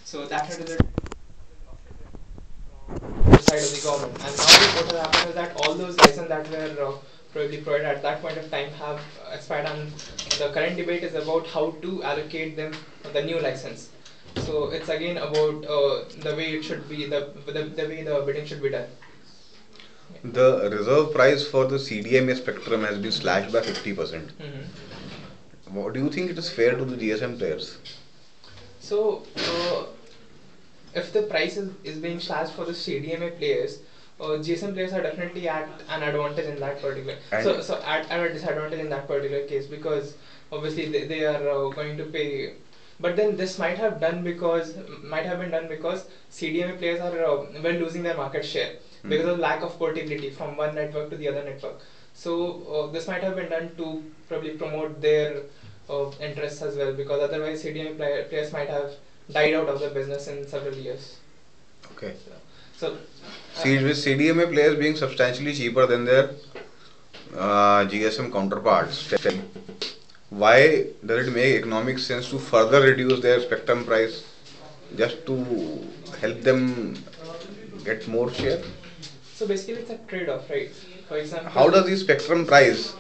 So that had resulted the side of the government. And now what has happened is that all those licenses that were probably provided at that point of time have expired, and the current debate is about how to allocate them the new license. So it's again about the way it should be, the way the bidding should be done. The reserve price for the CDMA spectrum has been slashed by 50%. What do you think it is fair to the GSM players? So, if the price is being slashed for the CDMA players, GSM players are definitely at an advantage in that particular. So at a disadvantage in that particular case, because obviously they are going to pay. But then this might have been done because CDMA players are well losing their market share because of lack of portability from one network to the other network. So this might have been done to probably promote their interests as well, because otherwise CDMA players might have died out of the business in several years. Okay. So, With CDMA players being substantially cheaper than their GSM counterparts, why does it make economic sense to further reduce their spectrum price just to help them get more share? So basically, it's a trade-off, right? For example, how does the spectrum price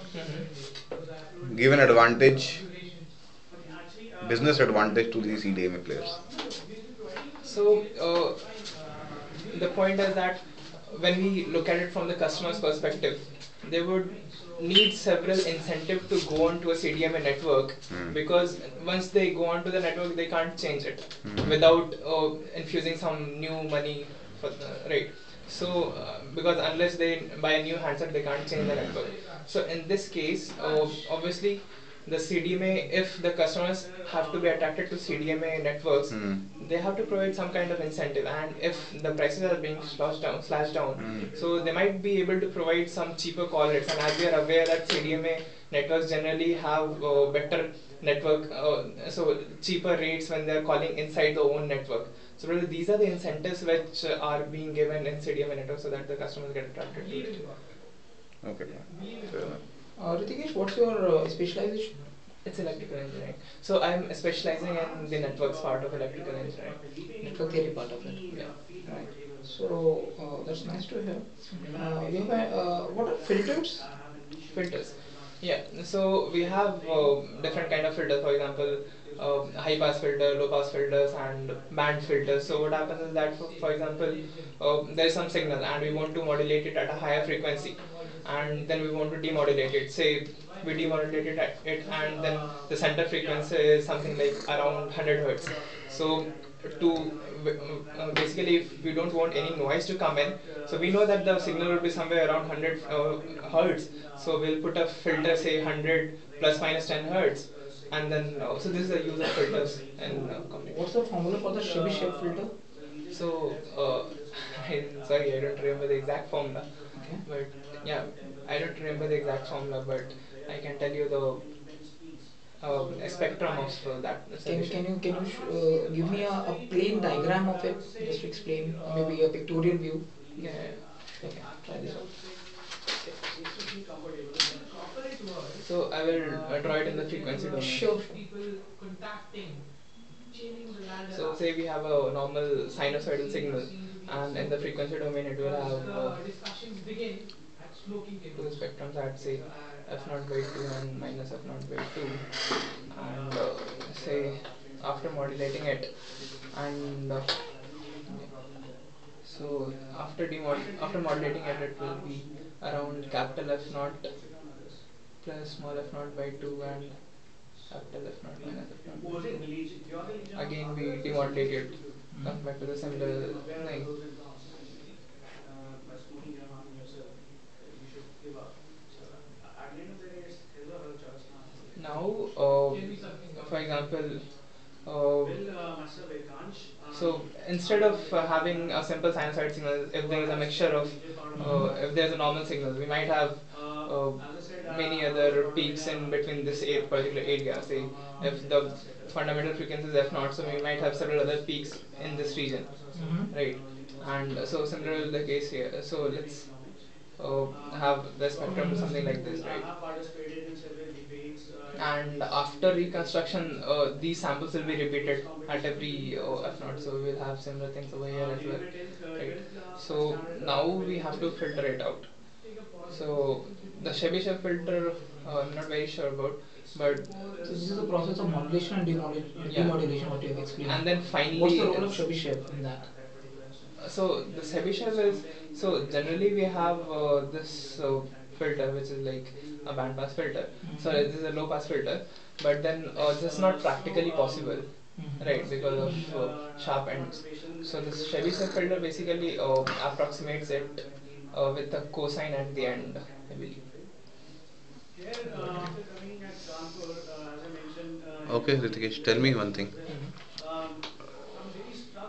give an advantage, business advantage to these CDMA players? So the point is that when we look at it from the customer's perspective, they would need several incentive to go onto a CDMA network, because once they go onto the network, they can't change it without infusing some new money for right. So because unless they buy a new handset, they can't change the network. So in this case, obviously the CDMA, if the customers have to be attracted to CDMA networks, they have to provide some kind of incentive. And if the prices are being slashed down, so they might be able to provide some cheaper call rates. And as we are aware that CDMA networks generally have better network, so cheaper rates when they are calling inside the own network. So really these are the incentives which are being given in CDMA networks so that the customers get attracted to it. Okay. Ritikesh, what's your specialization? It's electrical engineering. So I'm specializing in the networks part of electrical engineering. Network theory part of it. Yeah. Right. So that's nice to hear. You have what are filters? Filters. Yeah. So we have different kind of filters. For example, high pass filter, low pass filters, and band filters. So what happens is that, for example, there is some signal and we want to modulate it at a higher frequency, and then we want to demodulate it. Say we demodulated it, and then the center frequency is something like around 100 hertz. So to basically, if we don't want any noise to come in, so we know that the signal will be somewhere around 100 hertz. So we'll put a filter, say 100 plus minus 10 hertz, and then so this is the use of filters in What's the formula for the Chebyshev filter? So I'm sorry, I don't remember the exact formula. Okay. But yeah, I don't remember the exact formula, but I can tell you the spectrum of that solution. Can you give me a plain diagram of it just to explain, maybe a pictorial view? Yeah. Okay, try this out. So I will draw it in the frequency domain. Sure. So say we have a normal sinusoidal signal, and in the frequency domain it will have two spectrums at say f naught by 2 and minus f naught by 2, and say after modulating it, and so after modulating it, it will be around capital F naught plus small f naught by 2 and capital F naught minus f naught by 2. Again we demodulate it, come back to the similar thing. Now, for example, so instead of having a simple sinusoid signal, if there is a mixture of, if there is a normal signal, we might have many other peaks in between this particular area. Say, if the fundamental frequency is f naught, so we might have several other peaks in this region, right? And so similar the case here. So let's have the spectrum to something like this, right? and after reconstruction, these samples will be repeated at every F naught. So we will have similar things over here as well, right? So now we have to filter it out. So the Chebyshev filter, I'm not very sure about, but So this is the process of modulation and yeah, demodulation, what you have explained. and then finally, what's the role of Chebyshev in that? So the Chebyshev is, so generally we have this filter which is like a band pass filter. So this is a low pass filter, but then this is not practically possible, right, because of sharp ends. So this Chebyshev filter basically approximates it with a cosine at the end, I believe. Okay, Ritikesh, tell me one thing.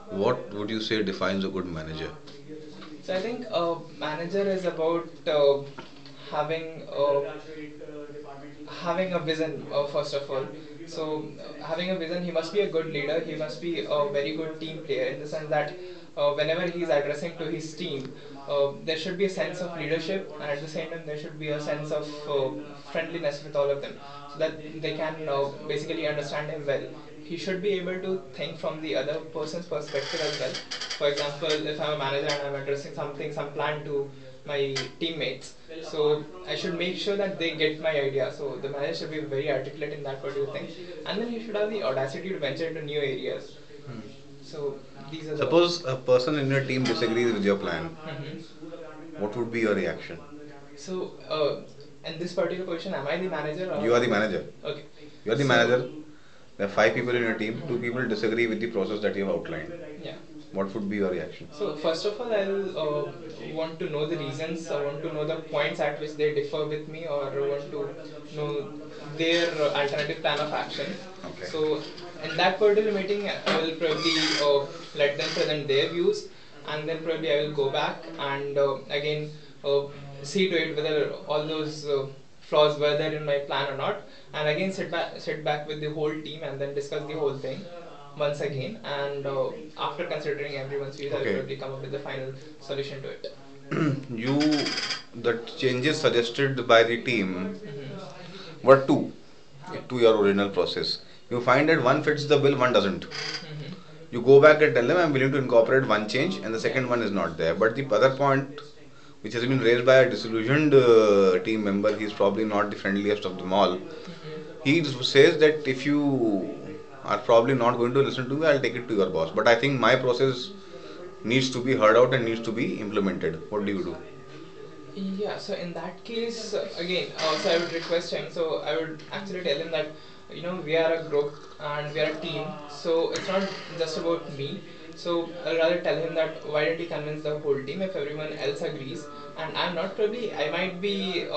What would you say defines a good manager? So I think a manager is about having having a vision, first of all. So having a vision, he must be a good leader. He must be a very good team player in the sense that whenever he is addressing to his team, there should be a sense of leadership, and at the same time there should be a sense of friendliness with all of them, so that they can basically understand him well. He should be able to think from the other person's perspective as well. For example, if I'm a manager and I'm addressing something, some plan to my teammates, so I should make sure that they get my idea. So the manager should be very articulate in that particular thing, and then he should have the audacity to venture into new areas. So these are the Suppose a person in your team disagrees with your plan. Mhm. What would be your reaction? So in this particular position, am I the manager or You are the manager. Okay. You are the So- manager. There are 5 people in your team. 2 people disagree with the process that you have outlined. Yeah. What would be your reaction? So first of all, I'll want to know the reasons. I want to know the points at which they differ with me, or want to know their alternative plan of action. Okay. So in that particular meeting, I will probably let them present their views, and then probably I will go back and again see to it whether all those flaws were there in my plan or not, and again sit back with the whole team and then discuss the whole thing once again, and after considering everyone's views, I will Okay. probably come up with the final solution to it. You, the changes suggested by the team were two to your original process. You find that one fits the bill, one doesn't. Mhm. You go back and tell them, I'm willing to incorporate one change, and the second one is not there. But the other point, which has been raised by a disillusioned team member, he's probably not the friendliest of them all. He says that if you are probably not going to listen to me, I'll take it to your boss. But I think my process needs to be heard out and needs to be implemented. What do you do? Yeah, so in that case, again, so I would request him. So I would actually tell him that, we are a group and we are a team. So it's not just about me. So I'll rather tell him that why don't you convince the whole team if everyone else agrees, and I'm not probably, I might be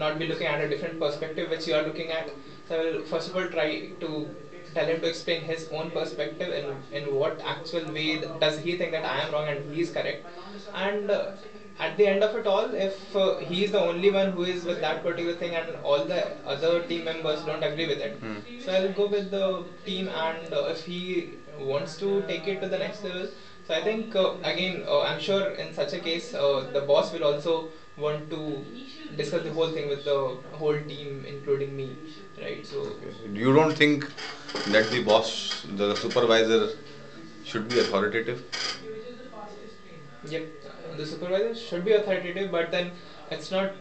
not be looking at a different perspective which you are looking at. So I will first of all try to tell him to explain his own perspective in what actual way does he think that I am wrong and he is correct, and at the end of it all, if he is the only one who is with that particular thing and all the other team members don't agree with it, so I'll go with the team, and if he wants to take it to the next level, so I think again, I'm sure in such a case the boss will also want to discuss the whole thing with the whole team including me, right? So You don't think that the boss, the supervisor, should be authoritative? yep, the supervisor should be authoritative, but then it's not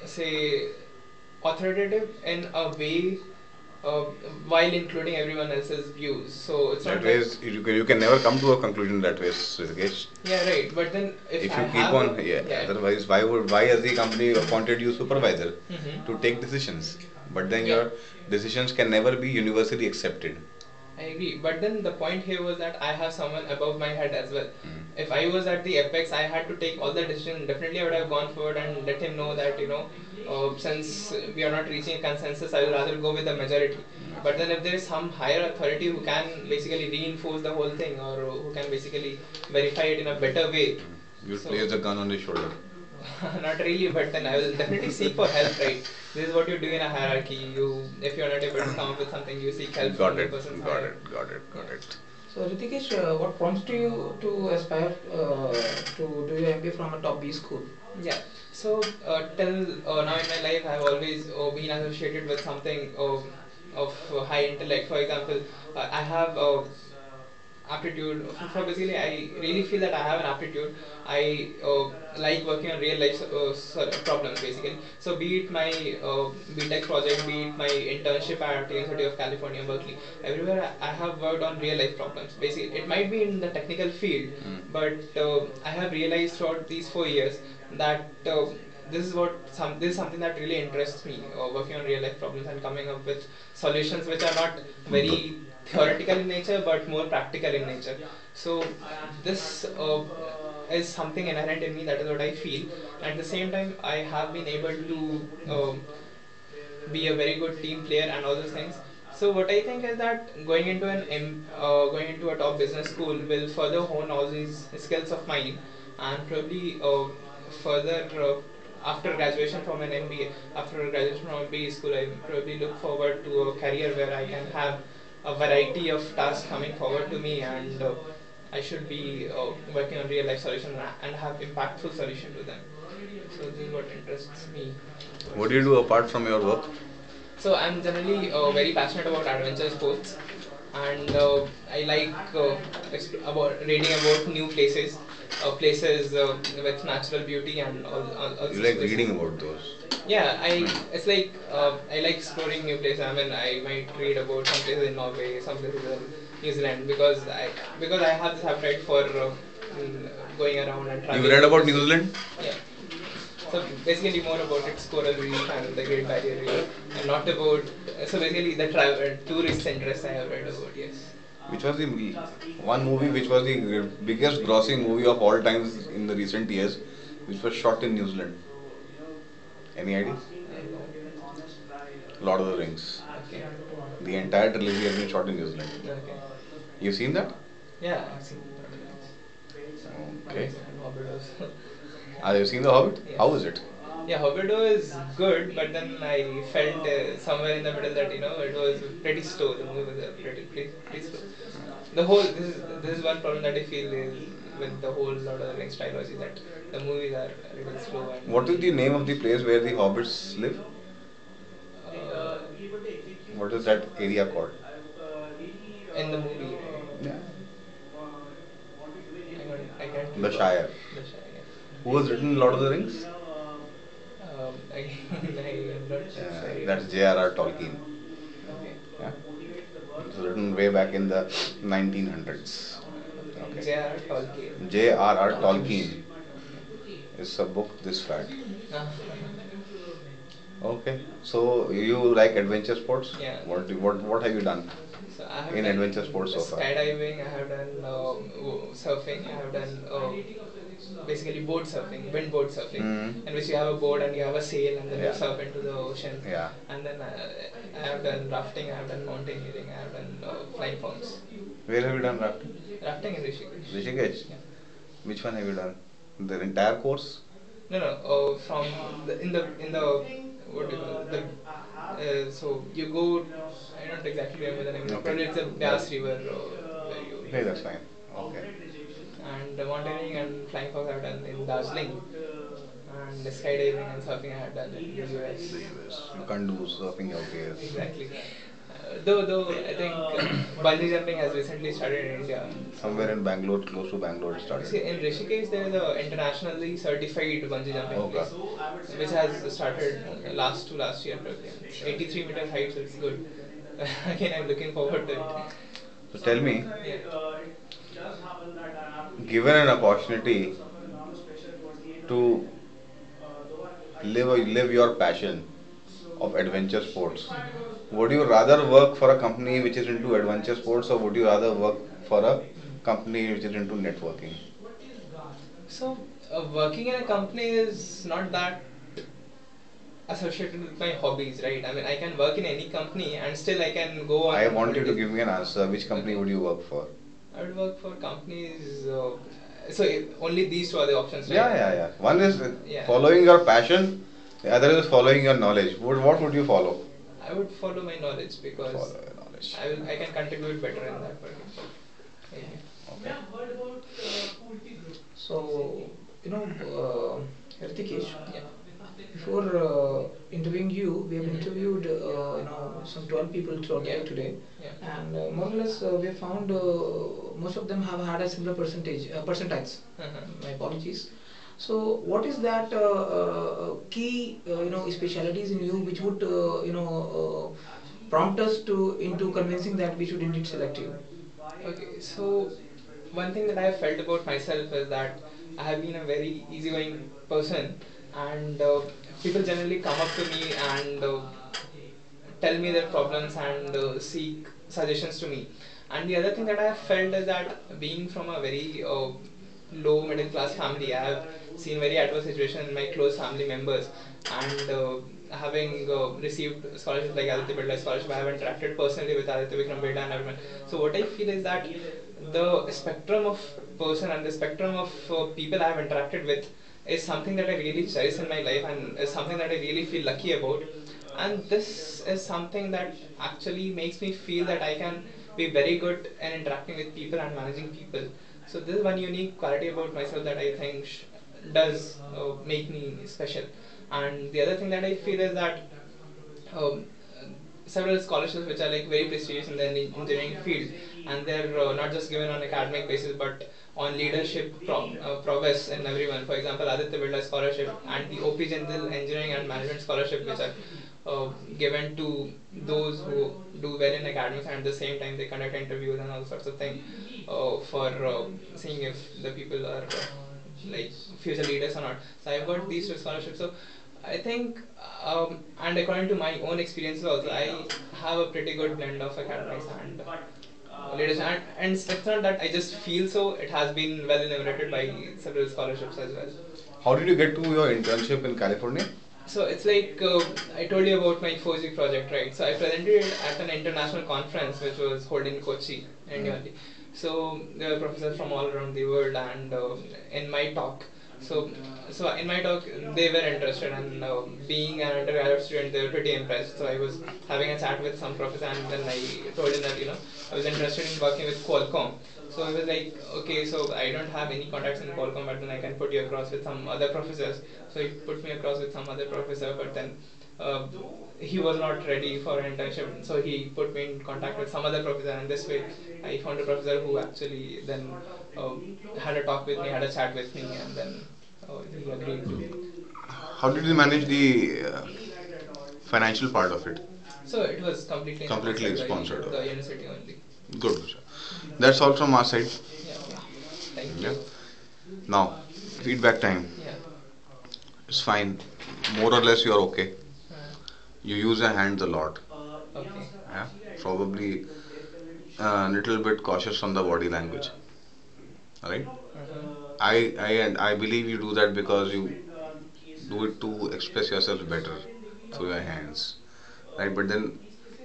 say authoritative in a way uh, while including everyone else's views. So it's That not way, like, you can never come to a conclusion that way, Rishikesh. yeah, right. But then if If I you keep have on, a, yeah, otherwise, why has the company appointed you supervisor Mhm. to take decisions? But then Yeah. your decisions can never be universally accepted. I agree, but then the point here was that I have someone above my head as well. If I was at the apex, I had to take all the decisions. Definitely, I would have gone forward and let him know that since we are not reaching a consensus, I will rather go with the majority. But then, if there is some higher authority who can basically reinforce the whole thing, or who can basically verify it in a better way, You so- place the gun on his shoulder. not really, but then I will definitely seek for help, right? This is what you do in a hierarchy. If you are not able to come up with something, you seek help Got from the it, person got higher. it, got it, got it. So Ritikesh, what prompts you to aspire to do your MBA from a top B school? Yeah. So till now in my life, I've always been associated with something of high intellect. For example, I have aptitude for basically. I really feel that I have an aptitude. I like working on real life problems basically. So be it my BTech project, be it my internship at University of California, Berkeley, everywhere I have worked on real life problems. Basically, it might be in the technical field, but I have realized throughout these 4 years that this is something that really interests me, working on real life problems and coming up with solutions which are not very theoretical in nature but more practical in nature. So this is something inherent in me. That is what I feel. At the same time, I have been able to be a very good team player and all those things. So what I think is that going into a top business school will further hone all these skills of mine, and probably further after graduation from an MBA, after graduation from MBA school, I probably look forward to a career where I can have a variety of tasks coming forward to me, and I should be working on real life solutions and have impactful solution to them. So this is what interests me. What do you do apart from your work? So I'm generally very passionate about adventure sports, and I like about reading about new places, places with natural beauty and all You such like places. reading about those. Yeah, it's like I like exploring new places. I mean, I might read about some places in Norway, some places in New Zealand, because I have this appetite for going around and You traveling. read about New Zealand? Yeah. So basically more about its coral reef and the Great Barrier Reef, and not about so basically the tourist interest I have read about. Yes. Which was the one movie which was the biggest grossing movie of all times in the recent years, which was shot in New Zealand? Any idea? Lord of the Rings. Okay. The entire trilogy has been shot in New Zealand. Okay. You seen that? Yeah, I've seen Lord of the Rings. Okay. And Hobbit also. Have you seen The Hobbit? Yes. How is it? Yeah, Hobbiton is good, but then I felt somewhere in the middle that it was pretty slow. The movie was pretty slow. This is one problem that I feel is with the whole Lord of the Rings trilogy, that the movies are a little slow and What is the name of the place where the hobbits live? uh, What is that area called? in the movie. Right? Yeah. I can't. The Shire. The Shire. Yeah. Who has written Lord of the Rings? I'm not sure. That's J.R.R. Tolkien. Okay. Yeah. It was written way back in the 1900s. Okay. J.R.R. Tolkien. J.R.R. Tolkien is a book this fat. Ah. Okay. So you like adventure sports? Yeah. What have you done So I have in done adventure sports so far? skydiving. I have done surfing. I have done basically board surfing, windboard surfing, Mm. in which you have a board and you have a sail and then you Yeah. surf into the ocean. Yeah. And then I have done rafting. I have done mountaineering. I have done flying fox. Where have you done rafting? Rafting in Rishikesh. Rishikesh. Yeah. Which one have you done? The entire course? No. From in the what do you call it? So you go. I don't exactly remember the name. Okay. But it's a Byas River where you. Okay, that's fine. Okay. And mountaineering and flying fox I have done in Darjeeling, and skydiving and surfing I have done in the US. The US. You can't do surfing out here. Exactly. Though I think bungee jumping has recently started in India. Somewhere in Bangalore, close to Bangalore, it See, started. in Rishikesh there is a internationally certified bungee jumping Okay. place, which has started last year probably. 83 meter height, so it's good. Again, I'm looking forward to it. So tell me, Yeah. given an opportunity to live your passion of adventure sports, would you rather work for a company which is into adventure sports, or would you rather work for a company which is into networking? So, working in a company is not that associated with my hobbies, right? I mean, I can work in any company and still I can go on. I want you to give me an answer. Which company would you work for? I would work for companies. Only these two are the options, right? Yeah. One is Yeah. following your passion, the other is following your knowledge. What would you follow? I would follow my knowledge because Follow your knowledge. I can contribute better in that particular. Yeah. So, Hrithikesh, Yeah. before interviewing you, we have interviewed some 12 people Yeah. today, Yeah. and more or less we have found most of them have had a similar percentiles. Mhm. My apologies. So, what is that key specialities in you which would prompt us to into convincing that we should indeed select you? Okay, so one thing that I have felt about myself is that I have been a very easygoing person, and people generally come up to me and tell me their problems and seek suggestions to me. And the other thing that I have felt is that being from a very low middle class family, I have seen very adverse situations in my close family members, and having received scholarships like Aditya Birla scholarship, I have interacted personally with Aditya Vikram Birla and everyone. So what I feel is that the spectrum of person and the spectrum of people I have interacted with is something that I really cherish in my life and is something that I really feel lucky about. And this is something that actually makes me feel that I can be very good in interacting with people and managing people. So this is one unique quality about myself that I think does make me special. And the other thing that I feel is that um, several scholarships which are like very prestigious in the engineering field, and they're not just given on academic basis but on leadership prowess in everyone. For example, Aditya Birla scholarship and the OP Jindal engineering and management scholarship, which are given to those who do well in academics, and at the same time they conduct interviews and all sorts of things for seeing if the people are like future leaders or not. So I've got these two scholarships. So I think, and according to my own experiences also, I have a pretty good blend of academics and leadership. And it's not that I just feel so, it has been well enumerated by several scholarships as well. How did you get to your internship in California? So it's like I told you about my 4G project, right? So I presented it at an international conference which was held in Kochi, India only. So there were professors from all around the world, and in my talk, so in my talk they were interested, and being an undergraduate student, they were pretty impressed. So I was having a chat with some professor, and then I told him that I was interested in working with Qualcomm. So he was like, okay, so I don't have any contacts in Qualcomm, but then I can put you across with some other professors. So he put me across with some other professor, but then uh, he was not ready for an internship. So he put me in contact with some other professor, and this way I found a professor who actually then had a talk with me, had a chat with me, and then he agreed to. How did you manage the financial part of it? So it was completely Completely sponsored by sponsored. the university only. Good. That's all from our side. Yeah. Thank Yeah. you. Now, feedback time. Yeah. It's fine. More or less, you're okay. Uh, You use your hands a lot. okay. Yeah. Probably a little bit cautious on the body language. Right? I believe you do that because you do it to express yourself better through your hands. Right? But then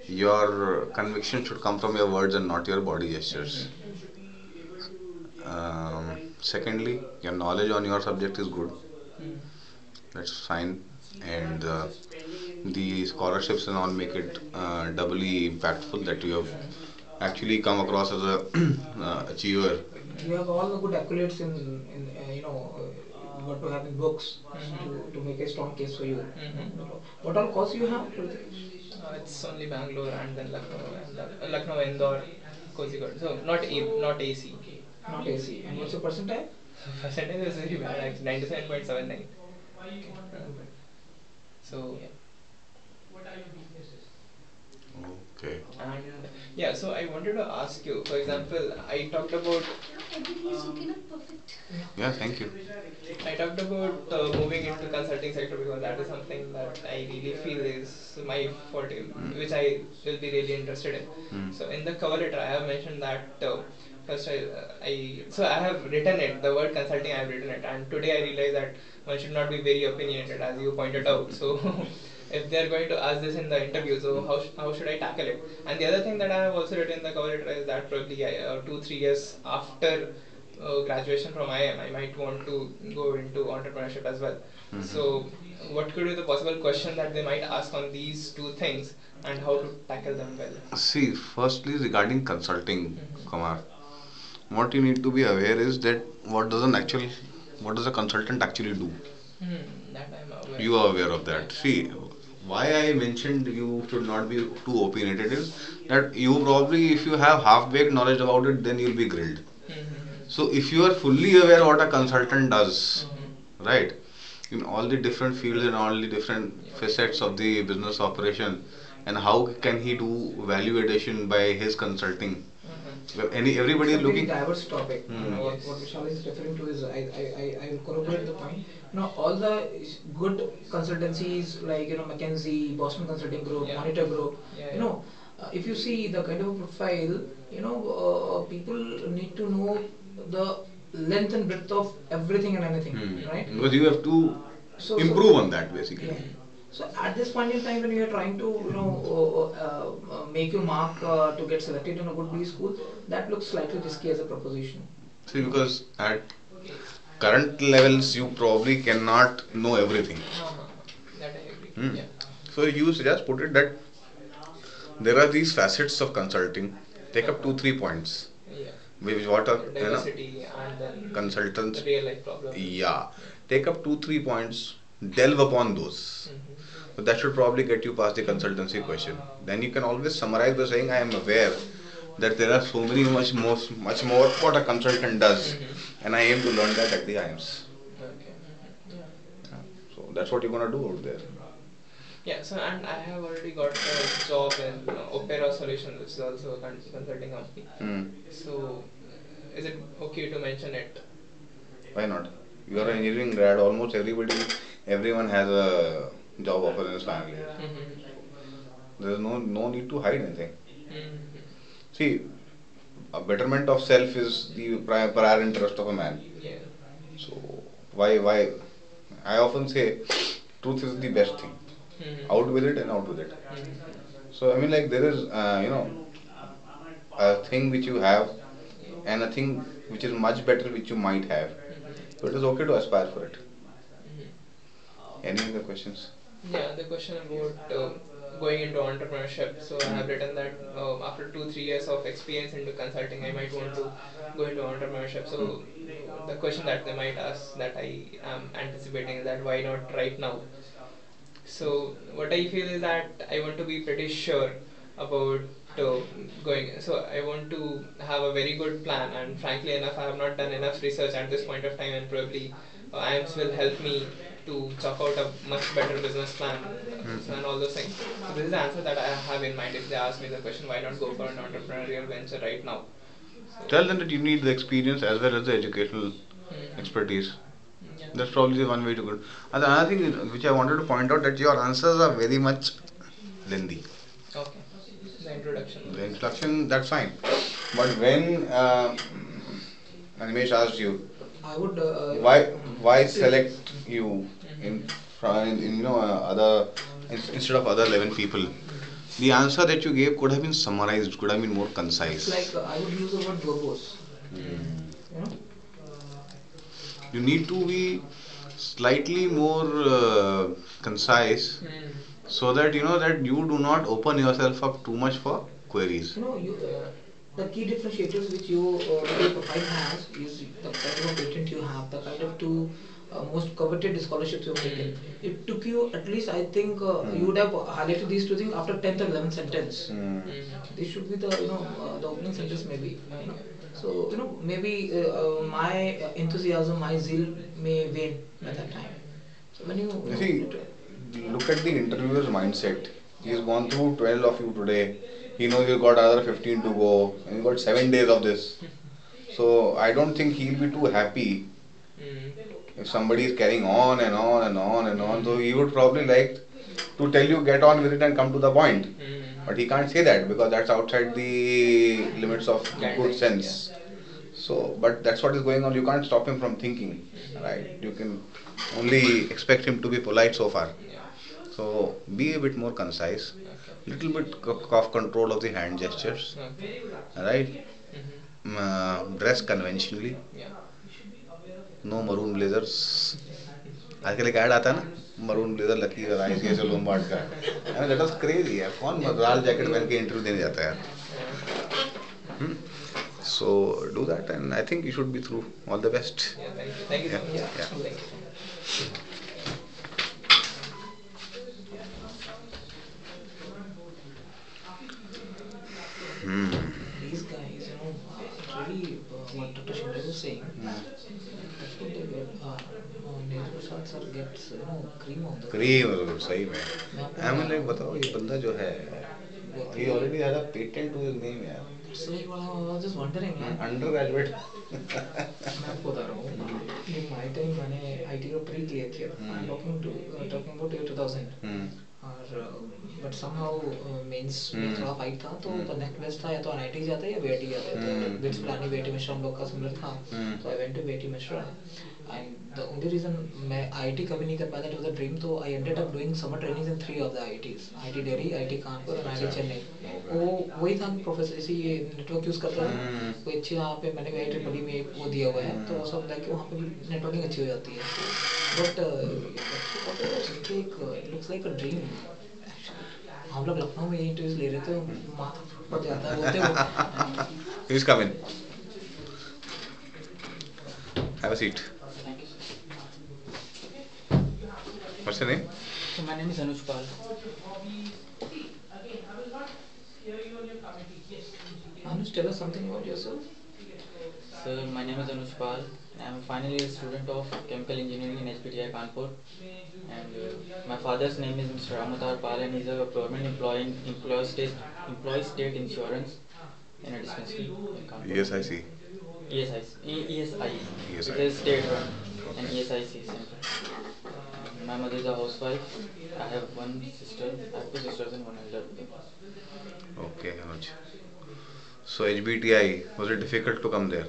your conviction should come from your words and not your body gestures. Secondly, your knowledge on your subject is good. Mm. That's fine. And the scholarships and all make it doubly impactful that you have actually come across as a achiever. You have all the good accolades in what to have in books to make a strong case for you. What all course you have? It's only Bangalore and then Lucknow and then Lucknow, Indore, Kozhikode. So not AC. Not AC. And what's your percentile? Percentage is very bad, actually 97.79. So yeah. Okay. And yeah, so I wanted to ask you, for example, Yeah, thank you. I talked about moving into consulting sector because that is something that I really feel is my forte, which I will be really interested in. Mm. So in the cover letter, I have mentioned that first I have written it. The word consulting, I have written it, and today I realize that one should not be very opinionated, as you pointed out. So if they are going to ask this in the interview, so how should I tackle it? And the other thing that I have also written in the cover letter is that probably 2-3 years after graduation from IIM, I might want to go into entrepreneurship as well. So, what could be the possible question that they might ask on these two things, and how to tackle them well? See, firstly, regarding consulting, Mhm. Kumar, what you need to be aware is that what does a consultant actually do? That I'm aware. You are aware of that. See, why I mentioned you should not be too opinionated is that you probably, if you have half-baked knowledge about it, then you'll be grilled. So if you are fully aware what a consultant does, right, in all the different fields and all the different facets of the business operation, and how can he do value addition by his consulting? Everybody It's is a very looking. diverse topic. What Vishal is referring to is, I will corroborate the point. All the good consultancies like McKinsey, Boston Consulting Group, Yeah. Monitor Group, Yeah, you know, if you see the kind of profile, people need to know the length and breadth of everything and anything, right? Because you have to improve on that basically. Yeah. So at this point in time, when you are trying to, make your mark to get selected in a good B school, that looks slightly risky as a proposition. See, because at current levels you probably cannot know everything. That I agree. Yeah. So you just put it that there are these facets of consulting. Take up 2-3 points. Yeah. Which what are Diversity and then consultants. the real life problem. Yeah. Take up 2-3 points. Delve upon those. So that should probably get you past the consultancy question. Then you can always summarize by saying, I am aware that there are so many much more what a consultant does, and I aim to learn that at the IIMS. Okay. Yeah. So that's what you're gonna do out there. Yeah, so and I have already got a job in Opera Solutions, which is also a consulting company. So, is it okay to mention it? Why not? You are an engineering grad. Almost everyone has a job offer in his family. There is no need to hide anything. See, a betterment of self is the prior interest of a man. Yeah. So why? I often say, truth is the best thing. Out with it and out with it. So I mean, like there is, a thing which you have, and a thing which is much better which you might have. So it is okay to aspire for it. Any other questions? Yeah, the question about going into entrepreneurship. So I have written that after 2-3 years of experience into consulting, I might want to go into entrepreneurship. So the question that they might ask that I am anticipating is that why not right now? So what I feel is that I want to be pretty sure about going. So I want to have a very good plan, and frankly enough, I have not done enough research at this point of time, and probably IIMS will help me to chalk out a much better business plan and all those things. So this is the answer that I have in mind if they ask me the question, why not go for an entrepreneurial venture right now? So, Tell them that you need the experience as well as the educational expertise. yeah. That's probably the one way to go. And the another thing which I wanted to point out that your answers are very much lengthy. Okay. The introduction. The introduction, that's fine. But when Animesh asked you, I would. why select you in other instead of other 11 people? The answer that you gave could have been summarized, could have been more concise. It's like I would use the word verbose. You know? You need to be slightly more concise, so that you know that you do not open yourself up too much for queries. The key differentiators which your profile has is the kind of patent you have, the kind of two most coveted scholarships you have taken. It took you at least, I think, you would have highlighted these two things after 10th or 11th sentence. This should be the the opening sentence maybe. So maybe my enthusiasm, my zeal may wane at that time. So when you See, look at the interviewer's mindset. He's gone through 12 of you today. He knows you've got another 15 to go, and you've got 7 days of this. So I don't think he'll be too happy if somebody is carrying on and on and on and on. So he would probably like to tell you get on with it and come to the point. But he can't say that because that's outside the limits of good sense. So, but that's what is going on. You can't stop him from thinking, right? You can only expect him to be polite so far. So be a bit more concise, little bit of control of the hand gestures, right? Dress conventionally. No maroon blazers. आजकल एक add आता है ना maroon blazer lucky और ICICI Lombard का. I mean that was crazy यार. कौन लाल jacket पहन के इंटरव्यू देने जाता है यार. So do that, and I think you should be through. All the best. Yeah, thank you. Thank you so Yeah, much. Yeah. yeah. Thank you so much. Hmm. These guys, really, what Dr. Shinde was saying, that's what they get. Neeraj Prasad sir gets, cream on the cream सही में मैं आपको आई बता mean रहा like हूँ बताओ ये बंदा जो है बहुत he he already had a patent to his name यार It's like what I was just wondering, man. Under graduate मैं आपको बता रहा हूँ कि माई टाइम मैंने आईटी का प्री क्लियर किया था I am talking about year 2000 और बट समहाउ मेंस में थोड़ा फाइट था तो द नेक्स्ट बेस्ट था या तो एनआईटी जाते या बीआईटी जाते तो बिट्स प्लानी बीआईटी मिश्रा हम लोग का सिमिलर था तो I went to BIT Mesra and the only reason मैं आईटी कभी नहीं कर पाया दैट वाज अ ड्रीम तो I ended up doing summer trainings in 3 of the IITs IIT Delhi IIT Kanpur और आईटी चेन्नई वो वही था कि प्रोफेसर जैसे ये नेटवर्क यूज करता है कोई अच्छी यहाँ पे मैंने भी आई ट्रिपल में वो दिया हुआ है तो सब लाइक वहाँ पे भी नेटवर्किंग अच्छी हो जाती है बट उनके एक लुक्स लाइक अ ड्रीम हम लोग लखनऊ में इंटरव्यूज ले रहे थे माथा फट जाता है बोलते हुए Please come in. Have a seat. What's your name? So my name is Anuj Pal. Anuj, tell us something about yourself. Sir, my name is Anuj Pal. I am a final year student of chemical engineering in HPTI Kanpur. And my father's name is Mr. Ramatar Pal and he is a government employee state insurance in a dispensary in Kanpur. Yes, I see. ESI. ESI. It is state run and Okay. ESIC center. My mother is a housewife. I have one sister. I have two sisters and one elder brother. Okay, Anuj. So HBTI, was it difficult to come there?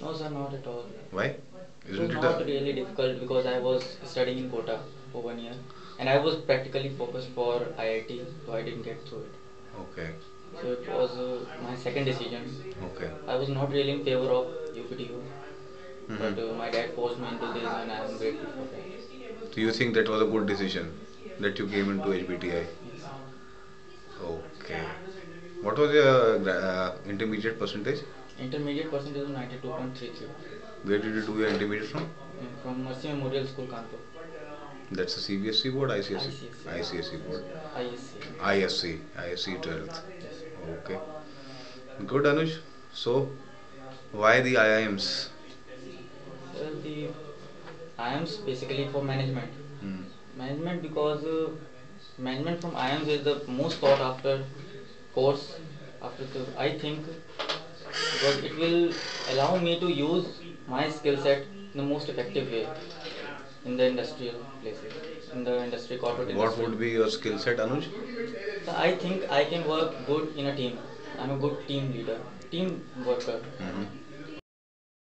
No sir, not at all. Why? It was Isn't it not a really difficult because I was studying in Kota for 1 year and I was practically focused for IIT, so I didn't get through it. okay? So it was my second decision. Okay. I was not really in favor of UPTU, Mhm. but my dad forced me into this and I am grateful for that. Do you think that was a good decision that you came into HBTI? Yes. Okay. What was your intermediate percentage? Intermediate percentage was 92.33 Where did you do your intermediate from? from Mercy Memorial School, Kanpur. That's a CBSE board, ICSE? ICSE. ICSE board. ISC. ISC 12th. Yes. Okay. Good, Anuj. So, why the IIMs? Well, the IIMs basically for management. Hmm. Management because management from IIMs is the most sought after course after the I think because it will allow me to use my skill set in the most effective way in the industrial places, in the industry, corporate What industry. would be your skill set, Anuj? So I think I can work good in a team. I'm a good team leader, team worker. Mhm.